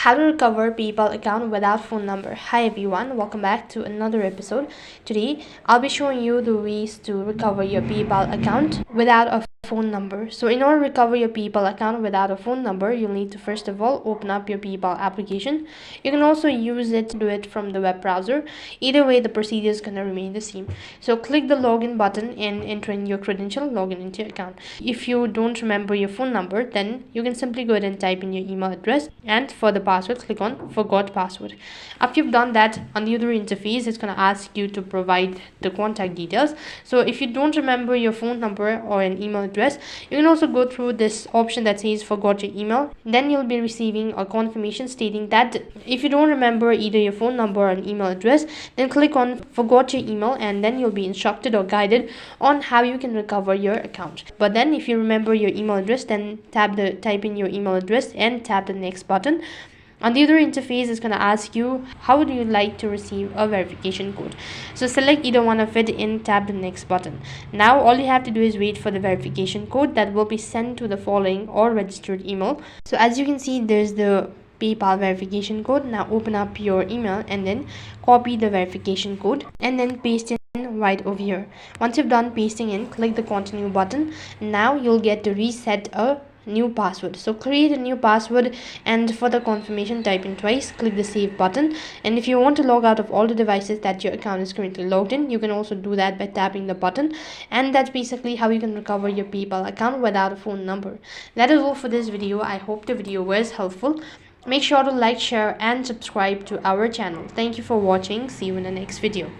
How to recover PayPal account without phone number. Hi everyone, welcome back to another episode. Today I'll be showing you the ways to recover your PayPal account without a phone number. So in order to recover your PayPal account without a phone number, you'll need to first of all open up your PayPal application. You can also use it to do it from the web browser. Either way, the procedure is going to remain the same. So click the login button and enter in your credential, login into your account. If you don't remember your phone number, then you can simply go ahead and type in your email address, and for the password click on forgot password. After you've done that, on the other interface it's going to ask you to provide the contact details. So if you don't remember your phone number or an email address, you can also go through this option that says forgot your email. Then you'll be receiving a confirmation stating that if you don't remember either your phone number or an email address, then click on forgot your email, and then you'll be instructed or guided on how you can recover your account. But then if you remember your email address, then type in your email address and tap the next button. On the other interface, it's going to ask you how do you like to receive a verification code. So select either one of it and tap the next button. Now all you have to do is wait for the verification code that will be sent to the following or registered email. So as you can see, there's the PayPal verification code. Now open up your email and then copy the verification code and then paste it right over here. Once you've done pasting in, click the continue button. Now you'll get to reset a new password. So create a new password, and for the confirmation type in twice, click the save button. And if you want to log out of all the devices that your account is currently logged in, you can also do that by tapping the button. And that's basically how you can recover your PayPal account without a phone number. That is all for this video. I hope the video was helpful. Make sure to like, share and subscribe to our channel. Thank you for watching. See you in the next video.